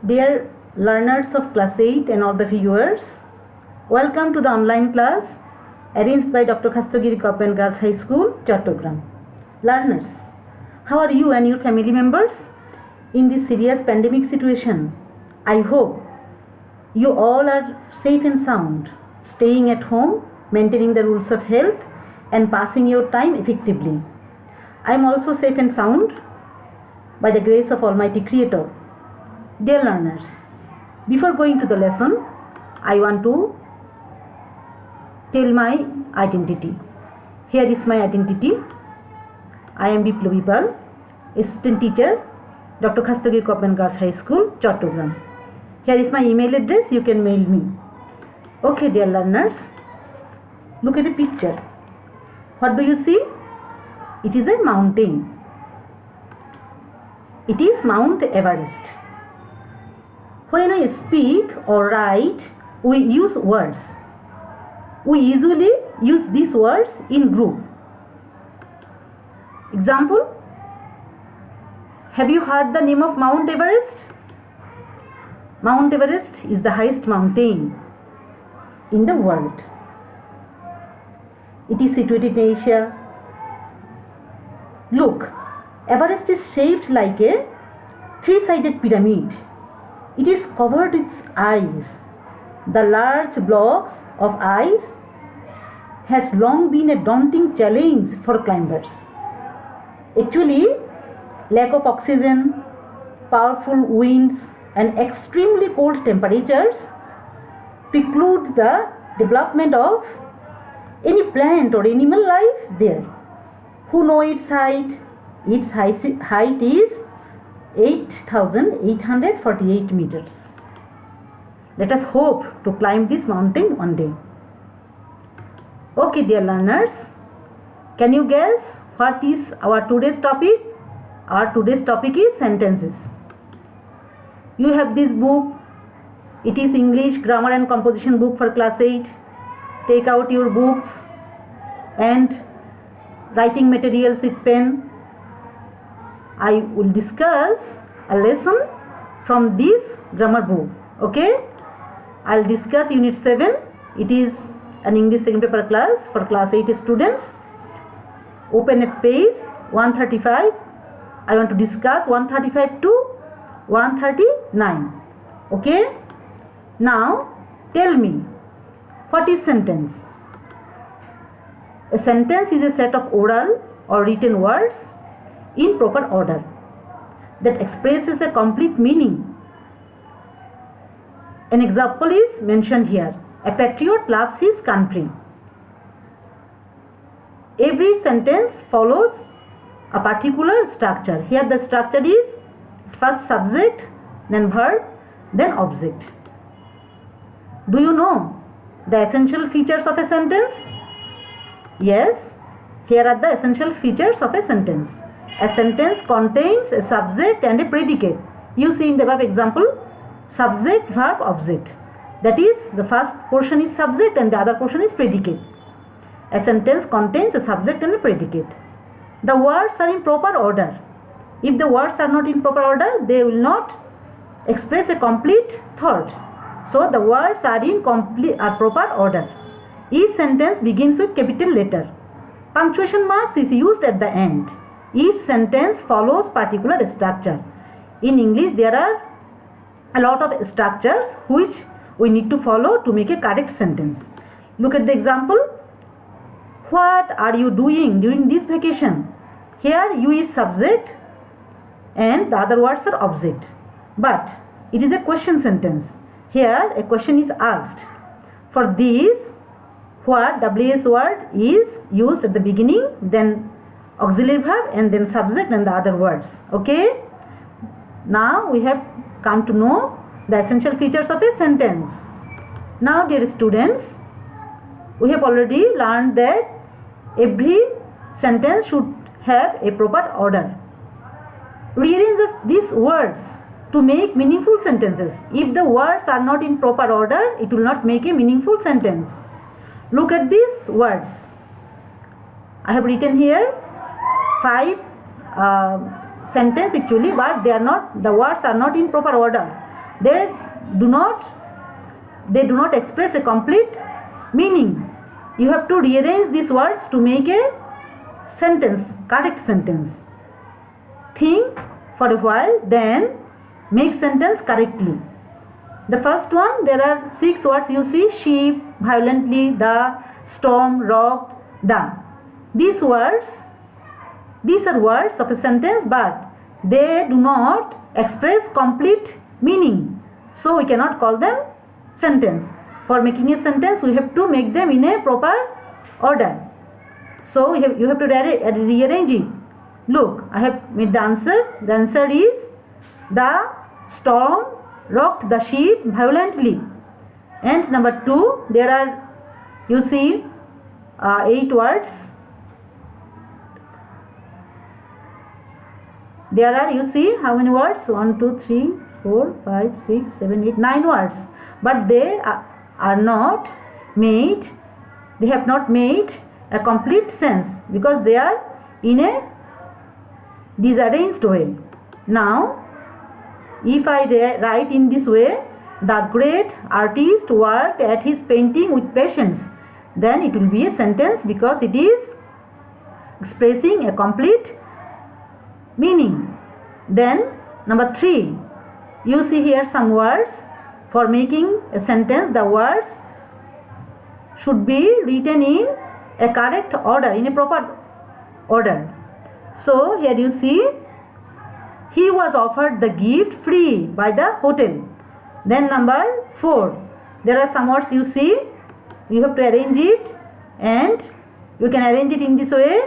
Dear learners of class 8 and all the viewers, welcome to the online class arranged by Dr. Khastagir Govt Girls High School, Chattogram. Learners, how are you and your family members in this serious pandemic situation? I hope you all are safe and sound, staying at home, maintaining the rules of health and passing your time effectively. I am also safe and sound by the grace of Almighty Creator. Dear learners, before going to the lesson, I want to tell my identity. Here is my identity. I am Biplabi Paul, assistant teacher, Dr. Khastagir Govt Girls High School, Chattogram. Here is my email address. You can mail me. Okay, dear learners, look at the picture. What do you see? It is a mountain. It is Mount Everest. When I speak or write, we use words. We usually use these words in group. Example, have you heard the name of Mount Everest? Mount Everest is the highest mountain in the world. It is situated in Asia. Look, Everest is shaped like a three-sided pyramid. It is covered with ice. The large blocks of ice has long been a daunting challenge for climbers. Actually, lack of oxygen, powerful winds and extremely cold temperatures preclude the development of any plant or animal life there. Who know its height? Its height is 8,848 meters. Let us hope to climb this mountain one day. Okay, dear learners, can you guess what is our today's topic? Our today's topic is sentences. You have this book. It is English grammar and composition book for class 8. Take out your books and writing materials with pen. I will discuss a lesson from this grammar book. Okay, I will discuss unit 7. It is an English second paper class for class 8 students. Open a page 135. I want to discuss 135 to 139. Okay, now tell me, what is sentence? A sentence is a set of oral or written words in proper order that expresses a complete meaning. An example is mentioned here. A patriot loves his country. Every sentence follows a particular structure. Here the structure is first subject, then verb, then object. Do you know the essential features of a sentence? Yes, here are the essential features of a sentence. A sentence contains a subject and a predicate. You see in the above example, subject, verb, object. That is, the first portion is subject and the other portion is predicate. A sentence contains a subject and a predicate. The words are in proper order. If the words are not in proper order, they will not express a complete thought. So the words are in proper order. Each sentence begins with capital letter. Punctuation marks is used at the end. Each sentence follows particular structure. In English, there are a lot of structures which we need to follow to make a correct sentence. Look at the example. What are you doing during this vacation? Here you is subject and the other words are object. But it is a question sentence. Here a question is asked. For this, what WS word is used at the beginning, then auxiliary verb and then subject and the other words. Okay, now we have come to know the essential features of a sentence. Now dear students, we have already learned that every sentence should have a proper order. Rearrange these words to make meaningful sentences. If the words are not in proper order, it will not make a meaningful sentence. Look at these words. I have written here 5 sentence actually, but they are not, the words are not in proper order. they do not express a complete meaning. You have to rearrange these words to make a sentence, correct sentence. Think for a while, then make sentence correctly. The first one, there are 6 words you see: sheep, violently, the, storm, rocked, the. These are words of a sentence, but they do not express complete meaning. So we cannot call them sentence. For making a sentence, we have to make them in a proper order. So you have to rearrange it. Look, I have made the answer. The answer is: the storm rocked the ship violently. And number 2, there are, you see, 8 words. There are, you see, how many words? 1, 2, 3, 4, 5, 6, 7, 8, 9 words. But they are not made, they have not made a complete sense because they are in a disarranged way. Now, if I write in this way: the great artist worked at his painting with patience, then it will be a sentence because it is expressing a complete meaning. Then number 3, you see here some words. For making a sentence, the words should be written in a correct order, in a proper order. So here you see, he was offered the gift free by the hotel. Then number 4, there are some words you see, you have to arrange it, and you can arrange it in this way: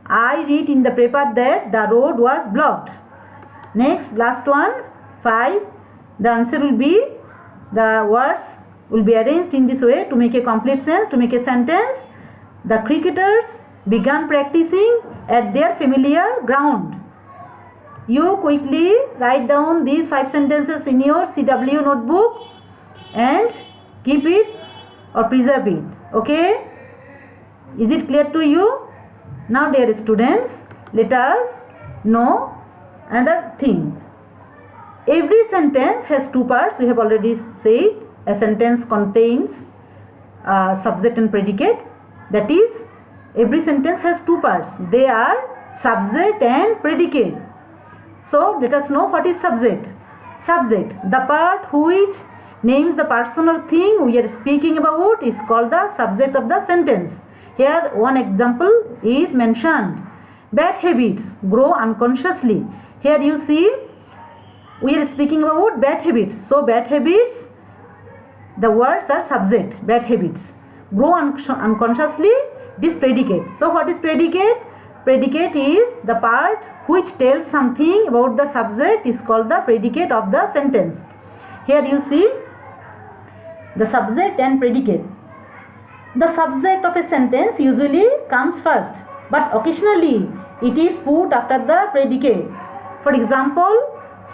I read in the paper that the road was blocked. Next, last one, 5, the answer will be, the words will be arranged in this way to make a complete sense, to make a sentence. The cricketers began practicing at their familiar ground. You quickly write down these 5 sentences in your CW notebook and keep it or preserve it. Okay? Is it clear to you? Now, dear students, let us know another thing. Every sentence has 2 parts. We have already said a sentence contains subject and predicate. That is, every sentence has 2 parts. They are subject and predicate. So let us know what is subject. Subject, the part which names the person or thing we are speaking about, is called the subject of the sentence. Here one example is mentioned: bad habits grow unconsciously. Here you see, we are speaking about bad habits. So bad habits, the words are subject. Bad habits grow unconsciously. This predicate. So what is predicate? Predicate is the part which tells something about the subject, is called the predicate of the sentence. Here you see the subject and predicate. The subject of a sentence usually comes first, but occasionally it is put after the predicate. For example,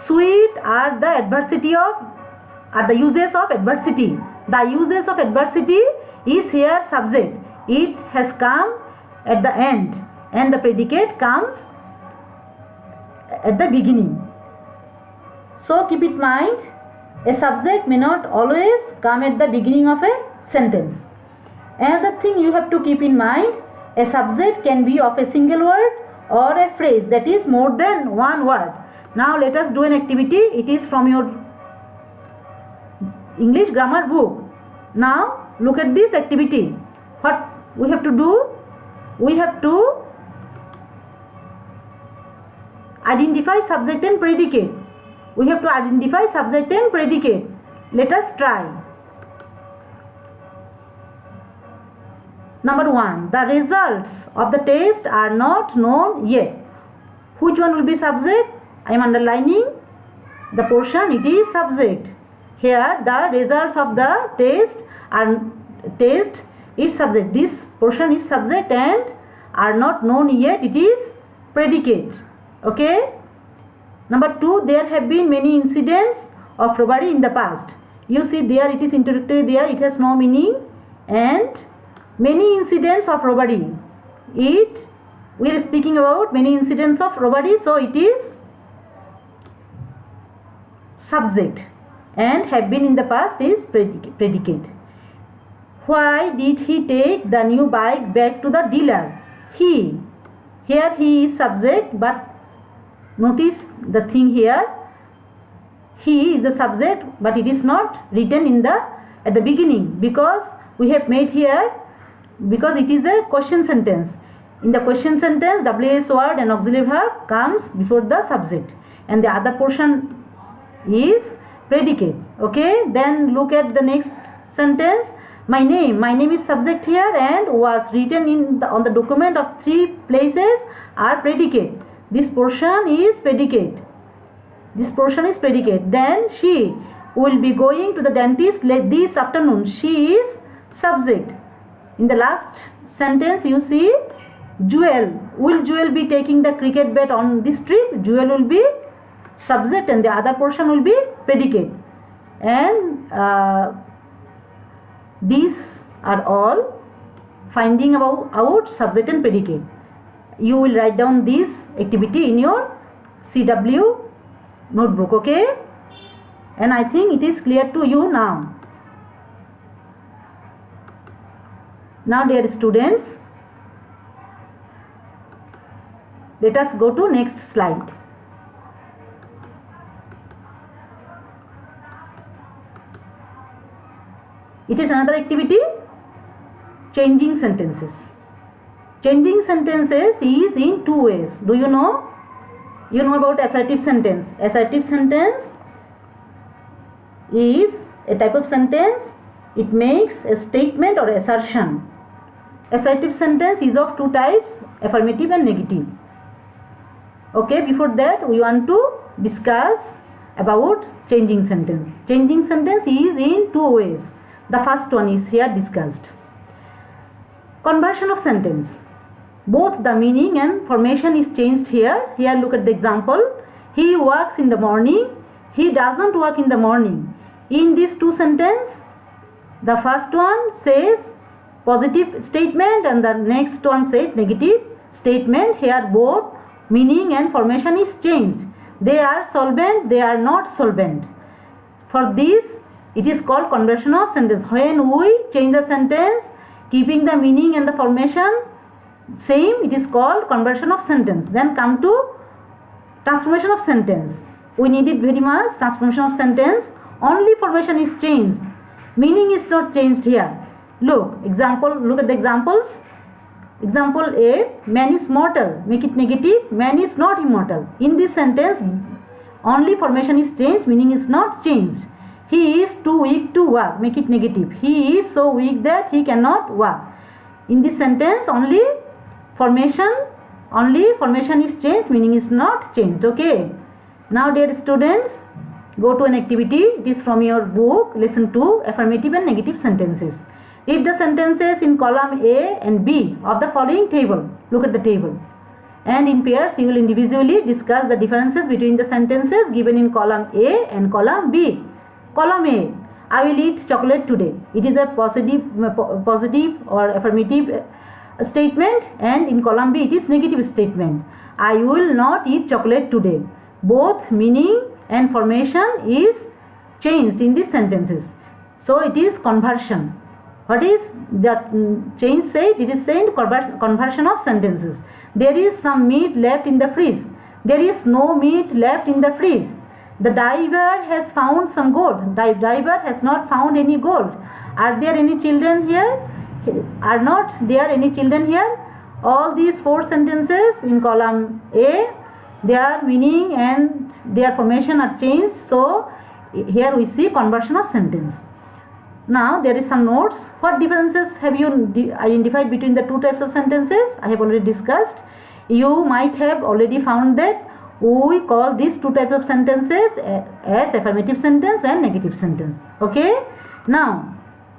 sweet are the uses of adversity. The uses of adversity is here subject. It has come at the end, and the predicate comes at the beginning. So keep in mind, a subject may not always come at the beginning of a sentence. Another thing you have to keep in mind, a subject can be of a single word or a phrase, that is more than one word. Now let us do an activity. It is from your English grammar book. Now look at this activity. What we have to do? We have to identify subject and predicate. We have to identify subject and predicate. Let us try. Number 1. The results of the test are not known yet. Which one will be subject? I am underlining the portion. It is subject. Here the results of the test is subject. This portion is subject and are not known yet. It is predicate. Okay. Number 2. There have been many incidents of robbery in the past. You see there it is introductory there. It has no meaning. And many incidents of robbery. We are speaking about many incidents of robbery. So it is subject. and have been in the past is predicate. Why did he take the new bike back to the dealer? He. Here he is subject, but notice the thing here. He is the subject, but it is not written at the beginning, because we have made here, because it is a question sentence. In the question sentence, WH word and auxiliary verb comes before the subject, and the other portion is predicate. Okay, then look at the next sentence. My name is subject here and was written on the document of 3 places are predicate. This portion is predicate. Then she will be going to the dentist this afternoon. She is subject. In the last sentence you see Jewel. Will Jewel be taking the cricket bat on this trip? Jewel will be subject and the other portion will be predicate. And these are all finding out subject and predicate. You will write down this activity in your CW notebook, okay? And I think it is clear to you now. Now dear students, let us go to next slide. It is another activity, changing sentences. Changing sentences is in 2 ways. Do you know? You know about assertive sentence. Assertive sentence is a type of sentence. It makes a statement or assertion. Assertive sentence is of 2 types, affirmative and negative. Okay, before that we want to discuss about changing sentence. Changing sentence is in 2 ways. The first one is here discussed. Conversion of sentence. Both the meaning and formation is changed here. Here look at the example. He works in the morning. He doesn't work in the morning. In these 2 sentences, the first one says positive statement and the next one says negative statement. Here both meaning and formation is changed. They are solvent, they are not solvent. For this, it is called conversion of sentence. When we change the sentence, keeping the meaning and the formation same, it is called conversion of sentence. Then come to transformation of sentence. We need it very much. Transformation of sentence, only formation is changed. Meaning is not changed here. Look at the examples. Example A, man is mortal. Make it negative. Man is not immortal. In this sentence, only formation is changed. Meaning is not changed. He is too weak to walk. Make it negative. He is so weak that he cannot walk. In this sentence, only formation is changed. Meaning is not changed. Okay. Now, dear students, go to an activity. It is from your book, lesson 2, affirmative and negative sentences. Read the sentences in column A and B of the following table. Look at the table. And in pairs, you will individually discuss the differences between the sentences given in column A and column B. Column A, I will eat chocolate today. It is a positive or affirmative statement, and in column B it is negative statement. I will not eat chocolate today. Both meaning and formation is changed in these sentences. So it is conversion. What is the change said? It is saying conversion of sentences. There is some meat left in the fridge. There is no meat left in the fridge. The diver has found some gold. The diver has not found any gold. Are there any children here? Are not there any children here? All these 4 sentences in column A, their meaning and their formation are changed. So here we see conversion of sentence. Now there is some notes. What differences have you identified between the 2 types of sentences? I have already discussed. You might have already found that we call these 2 types of sentences as affirmative sentence and negative sentence. Okay. Now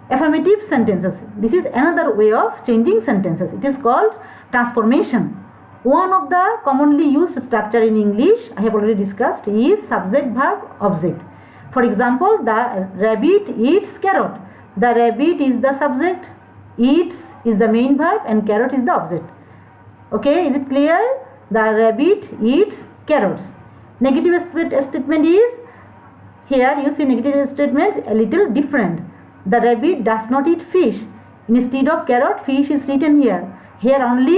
affirmative sentences. This is another way of changing sentences. It is called transformation. One of the commonly used structure in English, I have already discussed, is subject, verb, object. For example, the rabbit eats carrot. The rabbit is the subject, eats is the main verb, and carrot is the object. Okay, is it clear? The rabbit eats carrots. Negative statement is Here you see negative statements a little different. The rabbit does not eat fish. Instead of carrot, fish is written here. Here only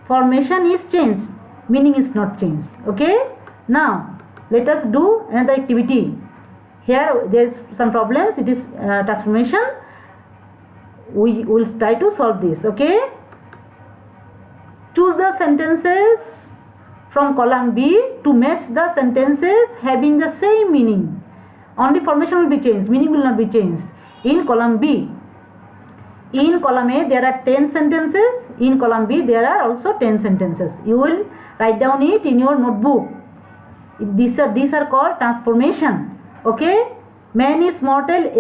formation is changed, meaning is not changed. Okay. Now let us do another activity. Here there is some problems. It is transformation. We will try to solve this. Okay. Choose the sentences from column B to match the sentences having the same meaning. Only formation will be changed, meaning will not be changed. In column B. In column A there are 10 sentences. In column B there are also 10 sentences. You will write down it in your notebook. These are called transformation. Okay. Man is mortal.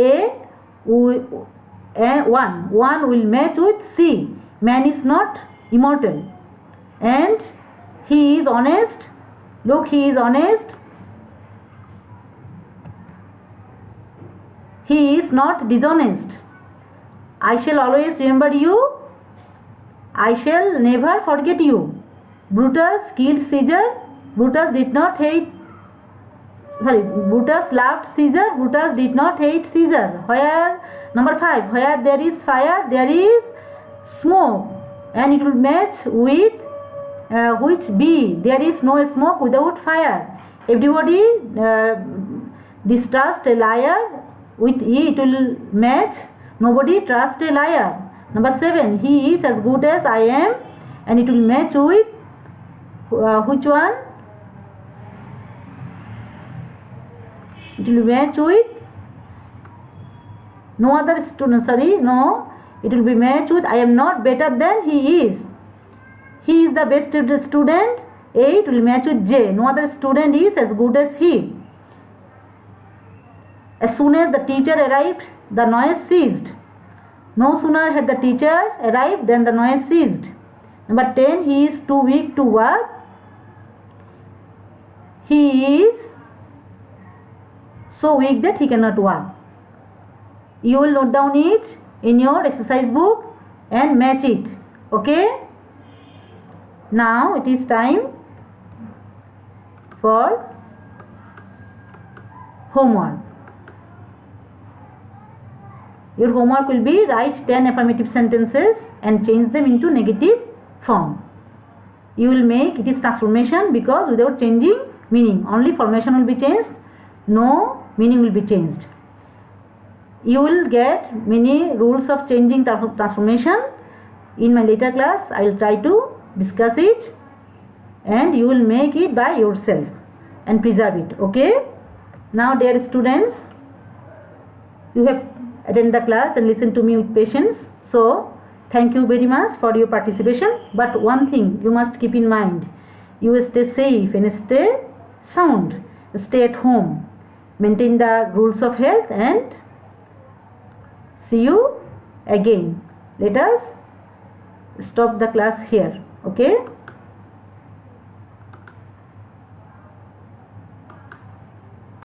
One will match with C. Man is not immortal. And he is honest. Look, he is honest. He is not dishonest. I shall always remember you. I shall never forget you. Brutus killed Caesar. Brutus loved Caesar. Brutus did not hate Caesar. Where, number 5, where there is fire, there is smoke. And it will match with which B? There is no smoke without fire. Everybody distrust a liar. With E it will match. Nobody trust a liar. Number 7, he is as good as I am. And it will match with which one? It will match with no other student. It will be matched with I am not better than he is. He is the best student. A, it will match with J. No other student is as good as he. As soon as the teacher arrived, the noise ceased. No sooner had the teacher arrived than the noise ceased. Number 10, he is too weak to work. He is so weak that he cannot walk. You will note down it in your exercise book and match it. Okay. Now it is time for homework. Your homework will be write 10 affirmative sentences and change them into negative form. You will make it is transformation because without changing meaning, only formation will be changed, no meaning will be changed. You will get many rules of changing transformation. In my later class, I will try to discuss it and you will make it by yourself and preserve it. Okay. Now dear students, you have attended the class and listened to me with patience. So thank you very much for your participation. But one thing you must keep in mind, you will stay safe and stay sound. Stay at home. Maintain the rules of health and see you again. Let us stop the class here. Okay.